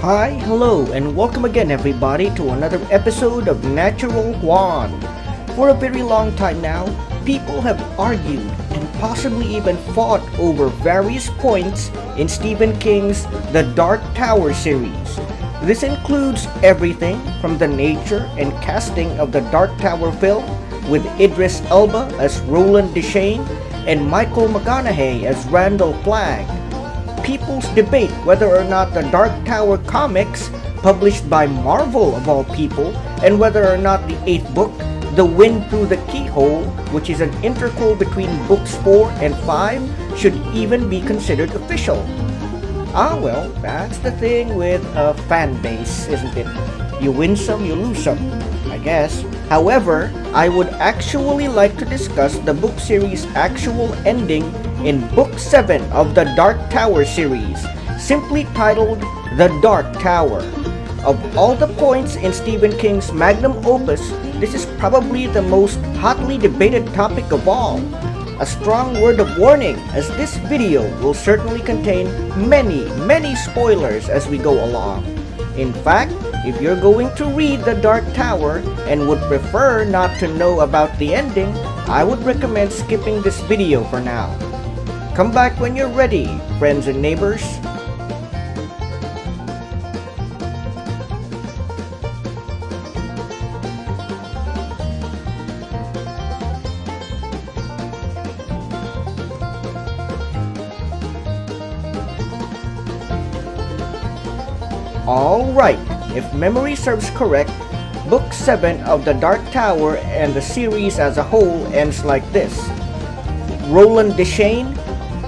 Hi, hello, and welcome again everybody to another episode of Natural Juan. For a very long time now, people have argued and possibly even fought over various points in Stephen King's The Dark Tower series. This includes everything from the nature and casting of the Dark Tower film with Idris Elba as Roland Deschain and Michael McConaughey as Randall Flagg. People's debate whether or not the Dark Tower comics, published by Marvel of all people, and whether or not the 8th book, The Wind Through the Keyhole, which is an intercal between books 4 and 5, should even be considered official. Well, that's the thing with a fan base, isn't it? You win some, you lose some, I guess. However, I would actually like to discuss the book series' actual ending in Book 7 of the Dark Tower series, simply titled The Dark Tower. Of all the points in Stephen King's Magnum Opus, this is probably the most hotly debated topic of all. A strong word of warning, as this video will certainly contain many spoilers as we go along. In fact, if you're going to read The Dark Tower and would prefer not to know about the ending, I would recommend skipping this video for now. Come back when you're ready, friends and neighbors. Alright, if memory serves correct, Book 7 of The Dark Tower and the series as a whole ends like this. Roland Deschain,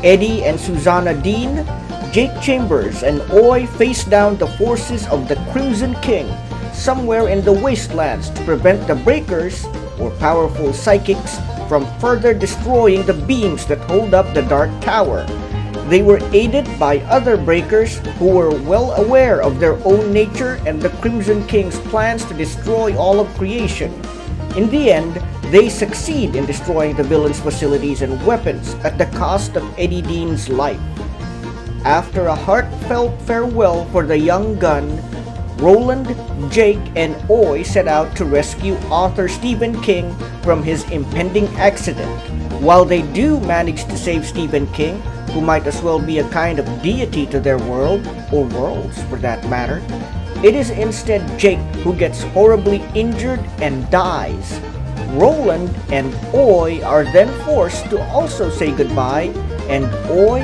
Eddie and Susanna Dean, Jake Chambers and Oy face down the forces of the Crimson King somewhere in the wastelands to prevent the Breakers, or powerful psychics, from further destroying the beams that hold up the Dark Tower. They were aided by other Breakers who were well aware of their own nature and the Crimson King's plans to destroy all of creation. In the end, they succeed in destroying the villain's facilities and weapons at the cost of Eddie Dean's life. After a heartfelt farewell for the young gun, Roland, Jake, and Oy set out to rescue author Stephen King from his impending accident. While they do manage to save Stephen King, who might as well be a kind of deity to their world, or worlds for that matter, it is instead Jake who gets horribly injured and dies. Roland and Oy are then forced to also say goodbye, and Oy,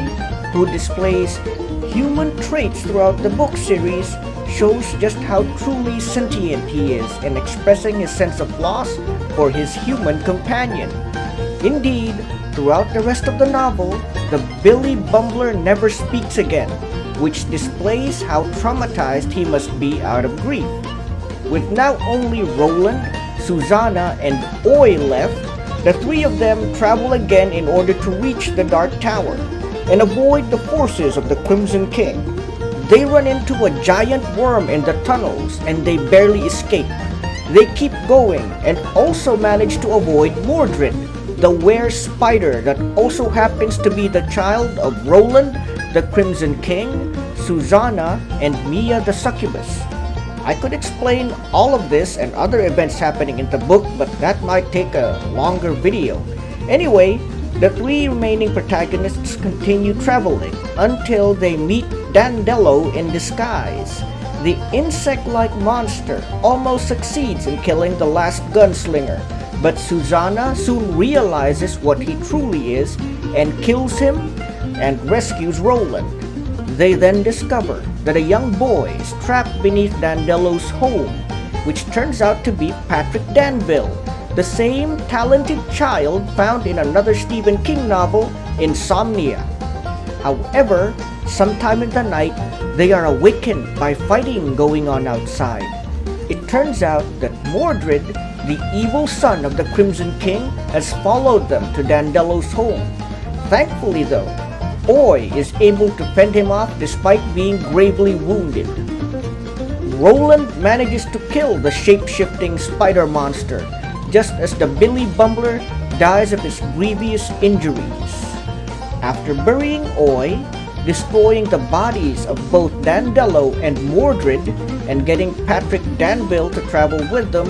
who displays human traits throughout the book series, shows just how truly sentient he is in expressing his sense of loss for his human companion. Indeed, throughout the rest of the novel, the Billy Bumbler never speaks again, which displays how traumatized he must be out of grief. With now only Roland, Susanna, and Oy left, the three of them travel again in order to reach the Dark Tower and avoid the forces of the Crimson King. They run into a giant worm in the tunnels and they barely escape. They keep going and also manage to avoid Mordred, the were-spider that also happens to be the child of Roland, the Crimson King, Susanna, and Mia the Succubus. I could explain all of this and other events happening in the book, but that might take a longer video. Anyway, the three remaining protagonists continue traveling until they meet Dandello in disguise. The insect-like monster almost succeeds in killing the last gunslinger, but Susanna soon realizes what he truly is and kills him and rescues Roland. They then discover that a young boy is trapped beneath Dandello's home, which turns out to be Patrick Danville, the same talented child found in another Stephen King novel, Insomnia. However, sometime in the night, they are awakened by fighting going on outside. It turns out that Mordred, the evil son of the Crimson King, has followed them to Dandello's home. Thankfully though, Oy is able to fend him off despite being gravely wounded. Roland manages to kill the shape-shifting spider monster, just as the Billy Bumbler dies of his grievous injuries. After burying Oy, destroying the bodies of both Dandello and Mordred and getting Patrick Danville to travel with them,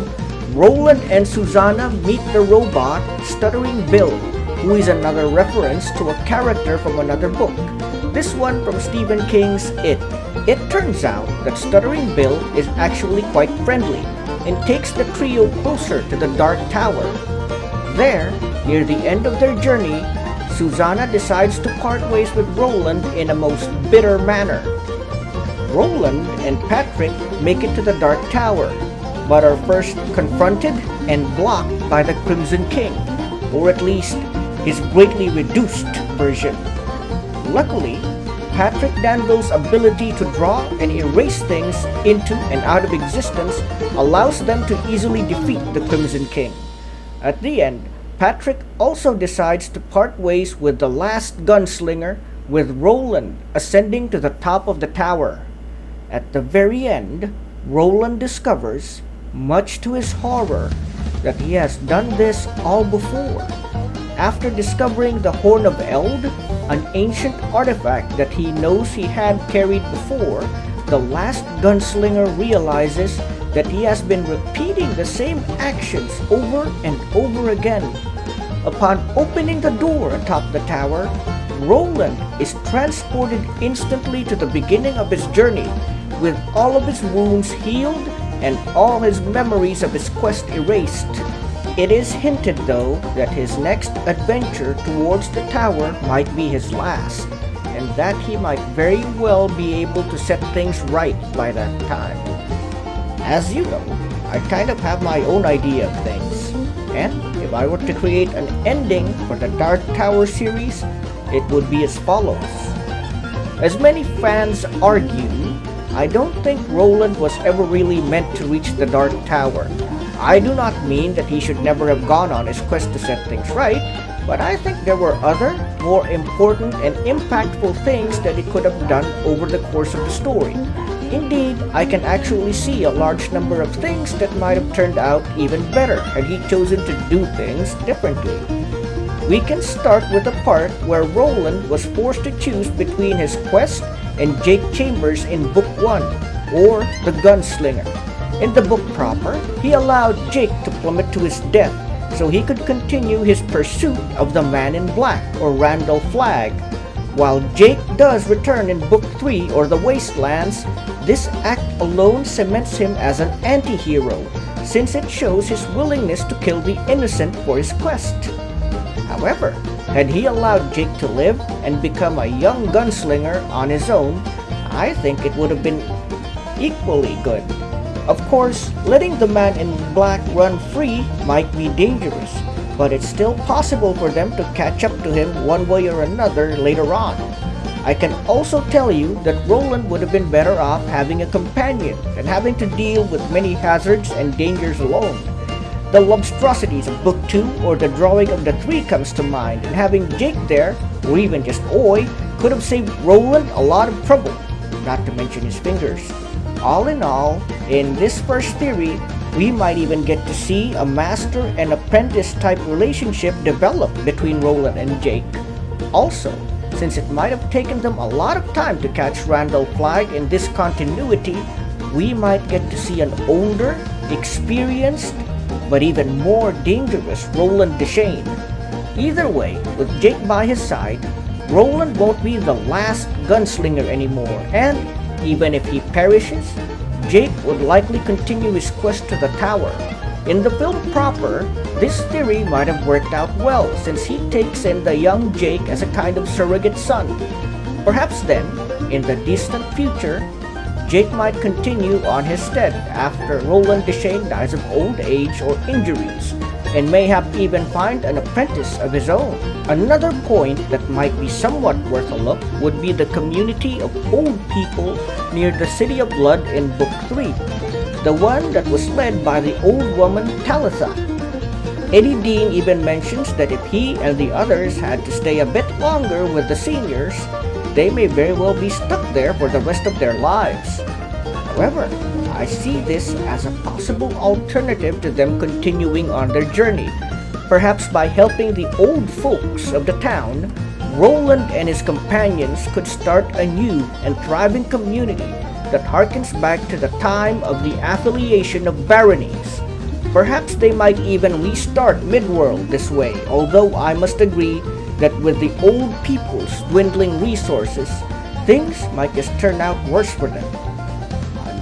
Roland and Susanna meet the robot Stuttering Bill, who is another reference to a character from another book, this one from Stephen King's It. It turns out that Stuttering Bill is actually quite friendly and takes the trio closer to the Dark Tower. There, near the end of their journey, Susanna decides to part ways with Roland in a most bitter manner. Roland and Patrick make it to the Dark Tower, but are first confronted and blocked by the Crimson King, or at least his greatly reduced version. Luckily, Patrick Danville's ability to draw and erase things into and out of existence allows them to easily defeat the Crimson King. At the end, Patrick also decides to part ways with the last gunslinger, with Roland ascending to the top of the tower. At the very end, Roland discovers, much to his horror, that he has done this all before. After discovering the Horn of Eld, an ancient artifact that he knows he had carried before, the last gunslinger realizes that he has been repeating the same actions over and over again. Upon opening the door atop the tower, Roland is transported instantly to the beginning of his journey, with all of his wounds healed and all his memories of his quest erased. It is hinted, though, that his next adventure towards the tower might be his last, and that he might very well be able to set things right by that time. As you know, I kind of have my own idea of things, and if I were to create an ending for the Dark Tower series, it would be as follows. As many fans argue, I don't think Roland was ever really meant to reach the Dark Tower. I do not mean that he should never have gone on his quest to set things right, but I think there were other, more important and impactful things that he could have done over the course of the story. Indeed, I can actually see a large number of things that might have turned out even better had he chosen to do things differently. We can start with the part where Roland was forced to choose between his quest and Jake Chambers in Book 1, or the Gunslinger. In the book proper, he allowed Jake to plummet to his death so he could continue his pursuit of the Man in Black, or Randall Flagg. While Jake does return in Book 3, or The Wastelands, this act alone cements him as an anti-hero, since it shows his willingness to kill the innocent for his quest. However, had he allowed Jake to live and become a young gunslinger on his own, I think it would have been equally good. Of course, letting the Man in Black run free might be dangerous, but it's still possible for them to catch up to him one way or another later on. I can also tell you that Roland would have been better off having a companion than having to deal with many hazards and dangers alone. The Lobstrosities of Book 2 or the Drawing of the Three comes to mind, and having Jake there, or even just Oi, could have saved Roland a lot of trouble, not to mention his fingers. All in all, in this first theory, we might even get to see a master and apprentice type relationship develop between Roland and Jake. Also, since it might have taken them a lot of time to catch Randall Flagg in this continuity, we might get to see an older, experienced, but even more dangerous Roland Deschain. Either way, with Jake by his side, Roland won't be the last gunslinger anymore, and even if he perishes, Jake would likely continue his quest to the tower. In the film proper, this theory might have worked out well, since he takes in the young Jake as a kind of surrogate son. Perhaps then, in the distant future, Jake might continue on his stead after Roland Deschain dies of old age or injuries, and mayhap even find an apprentice of his own. Another point that might be somewhat worth a look would be the community of old people near the City of Blood in Book 3, the one that was led by the old woman Talitha. Eddie Dean even mentions that if he and the others had to stay a bit longer with the seniors, they may very well be stuck there for the rest of their lives. However, I see this as a possible alternative to them continuing on their journey. Perhaps by helping the old folks of the town, Roland and his companions could start a new and thriving community that harkens back to the time of the affiliation of baronies. Perhaps they might even restart Midworld this way, although I must agree that with the old people's dwindling resources, things might just turn out worse for them.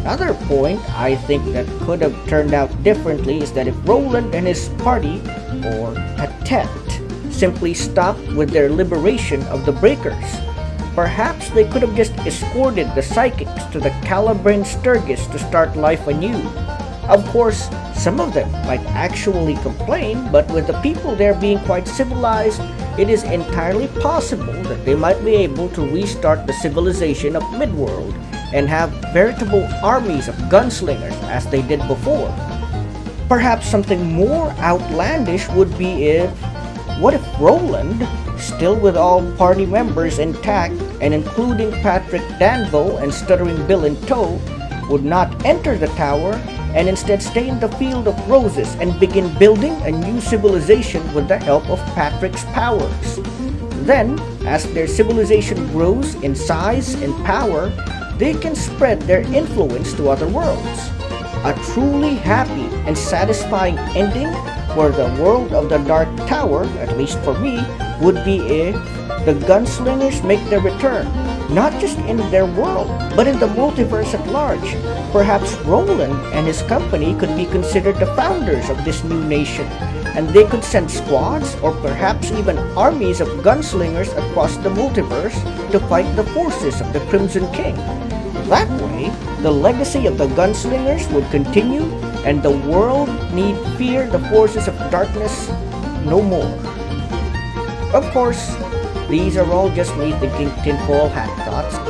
Another point I think that could have turned out differently is that if Roland and his party, or Tatet, simply stopped with their liberation of the Breakers, perhaps they could have just escorted the Psychics to the Calabrian Sturgis to start life anew. Of course, some of them might actually complain, but with the people there being quite civilized, it is entirely possible that they might be able to restart the civilization of Midworld and have veritable armies of gunslingers as they did before. Perhaps something more outlandish would be what if Roland, still with all party members intact and including Patrick Danville and Stuttering Bill in tow, would not enter the tower and instead stay in the Field of Roses and begin building a new civilization with the help of Patrick's powers. Then, as their civilization grows in size and power, they can spread their influence to other worlds. A truly happy and satisfying ending for the world of the Dark Tower, at least for me, would be if the gunslingers make their return, not just in their world, but in the multiverse at large. Perhaps Roland and his company could be considered the founders of this new nation, and they could send squads or perhaps even armies of gunslingers across the multiverse to fight the forces of the Crimson King. That way, the legacy of the gunslingers would continue and the world need fear the forces of darkness no more. Of course, these are all just me thinking tinfoil hat thoughts.